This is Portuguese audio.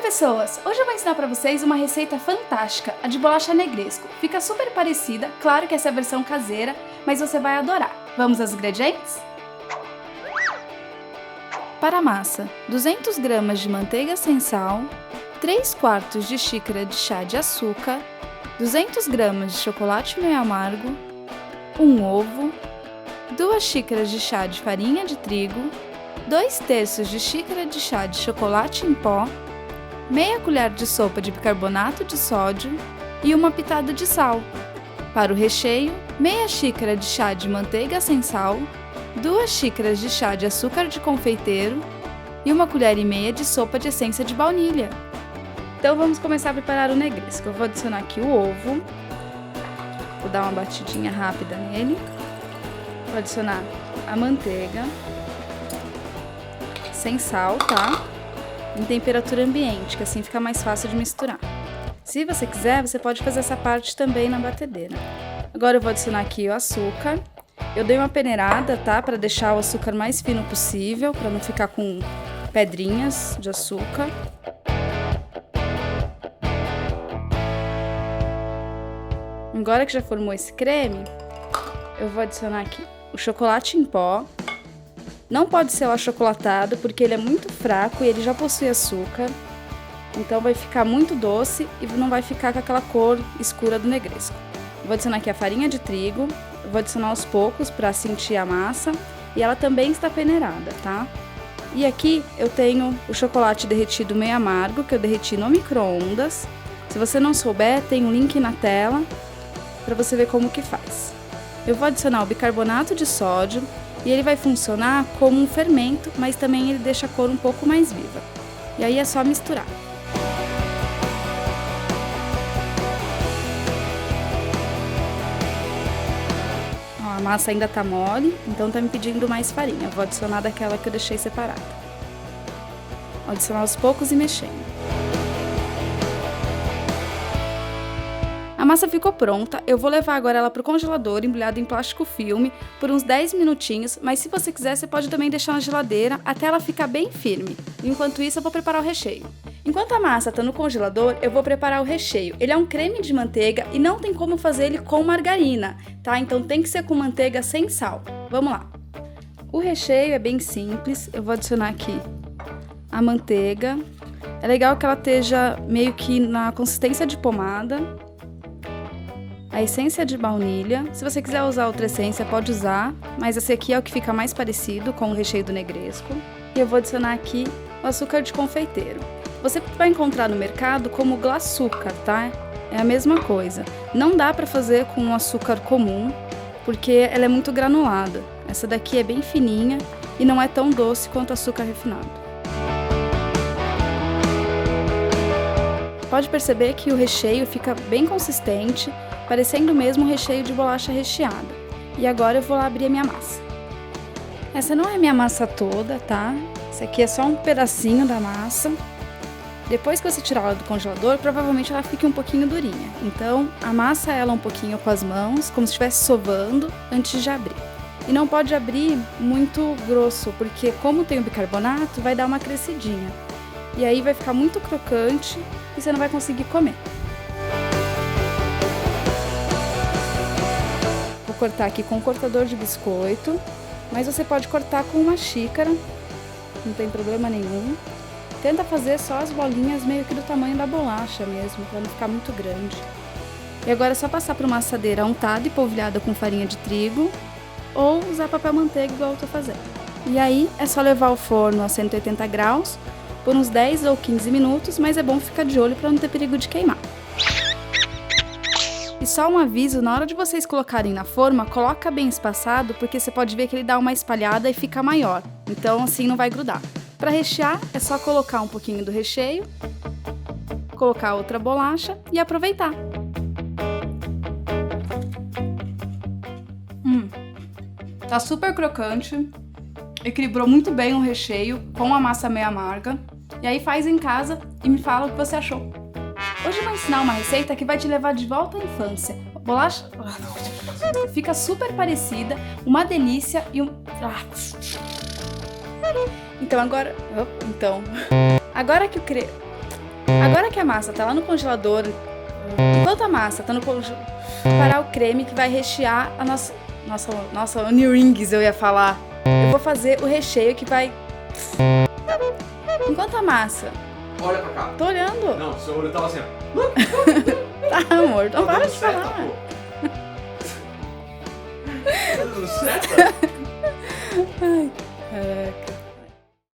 pessoas! Hoje eu vou ensinar pra vocês uma receita fantástica, a de bolacha negresco. Fica super parecida, claro que essa é a versão caseira, mas você vai adorar. Vamos aos ingredientes? Para a massa, 200 gramas de manteiga sem sal, 3/4 de xícara de chá de açúcar, 200 gramas de chocolate meio amargo, um ovo, 2 xícaras de chá de farinha de trigo, 2/3 de xícara de chá de chocolate em pó, meia colher de sopa de bicarbonato de sódio e uma pitada de sal. Para o recheio, meia xícara de chá de manteiga sem sal, 2 xícaras de chá de açúcar de confeiteiro e 1,5 colher de sopa de essência de baunilha. Então vamos começar a preparar o negresco. Eu vou adicionar aqui o ovo, vou dar uma batidinha rápida nele, vou adicionar a manteiga, sem sal, tá? Em temperatura ambiente, que assim fica mais fácil de misturar. Se você quiser, você pode fazer essa parte também na batedeira. Agora eu vou adicionar aqui o açúcar. Eu dei uma peneirada, tá? Para deixar o açúcar mais fino possível, para não ficar com pedrinhas de açúcar. Agora que já formou esse creme, eu vou adicionar aqui o chocolate em pó. Não pode ser o achocolatado, porque ele é muito fraco e ele já possui açúcar. Então vai ficar muito doce e não vai ficar com aquela cor escura do negresco. Vou adicionar aqui a farinha de trigo. Vou adicionar aos poucos para sentir a massa. E ela também está peneirada, tá? E aqui eu tenho o chocolate derretido meio amargo, que eu derreti no micro-ondas. Se você não souber, tem um link na tela para você ver como que faz. Eu vou adicionar o bicarbonato de sódio. E ele vai funcionar como um fermento, mas também ele deixa a cor um pouco mais viva. E aí é só misturar. Ó, a massa ainda tá mole, então tá me pedindo mais farinha. Eu vou adicionar daquela que eu deixei separada. Vou adicionar aos poucos e mexendo. A massa ficou pronta, eu vou levar agora ela para o congelador embrulhada em plástico filme por uns 10 minutinhos, mas se você quiser você pode também deixar na geladeira até ela ficar bem firme. Enquanto isso eu vou preparar o recheio. Enquanto a massa está no congelador, eu vou preparar o recheio. Ele é um creme de manteiga e não tem como fazer ele com margarina, tá? Então tem que ser com manteiga sem sal. Vamos lá. O recheio é bem simples, eu vou adicionar aqui a manteiga. É legal que ela esteja meio que na consistência de pomada. A essência de baunilha, se você quiser usar outra essência pode usar, mas esse aqui é o que fica mais parecido com o recheio do negresco. E eu vou adicionar aqui o açúcar de confeiteiro. Você vai encontrar no mercado como glaçúcar, tá? É a mesma coisa. Não dá para fazer com um açúcar comum, porque ela é muito granulada. Essa daqui é bem fininha e não é tão doce quanto o açúcar refinado. Pode perceber que o recheio fica bem consistente, parecendo mesmo um recheio de bolacha recheada. E agora eu vou lá abrir a minha massa. Essa não é a minha massa toda, tá? Esse aqui é só um pedacinho da massa. Depois que você tirar ela do congelador, provavelmente ela fique um pouquinho durinha. Então, amassa ela um pouquinho com as mãos, como se estivesse sovando, antes de abrir. E não pode abrir muito grosso, porque como tem o bicarbonato, vai dar uma crescidinha. E aí vai ficar muito crocante e você não vai conseguir comer. Vou cortar aqui com um cortador de biscoito, mas você pode cortar com uma xícara, não tem problema nenhum. Tenta fazer só as bolinhas meio que do tamanho da bolacha mesmo, para não ficar muito grande. E agora é só passar por uma assadeira untada e polvilhada com farinha de trigo, ou usar papel manteiga igual eu tô fazendo. E aí é só levar ao forno a 180 graus por uns 10 ou 15 minutos, mas é bom ficar de olho para não ter perigo de queimar. E só um aviso, na hora de vocês colocarem na forma, coloca bem espaçado, porque você pode ver que ele dá uma espalhada e fica maior. Então assim não vai grudar. Para rechear, é só colocar um pouquinho do recheio, colocar outra bolacha e aproveitar. Tá super crocante, equilibrou muito bem o recheio com a massa meio amarga. E aí faz em casa e me fala o que você achou. Hoje eu vou ensinar uma receita que vai te levar de volta à infância. Bolacha fica super parecida, uma delícia e Agora que o creme... Agora que a massa tá lá no congelador, enquanto a massa tá no congelador, preparar o creme que vai rechear a nossa onion rings, eu ia falar. Eu vou fazer o recheio que vai... Enquanto a massa... Olha pra cá. Tô olhando. Não, seu olho tava assim, ó. Tá, amor, então para de certo, falar. pô. Tá dando certo? Ai, caraca.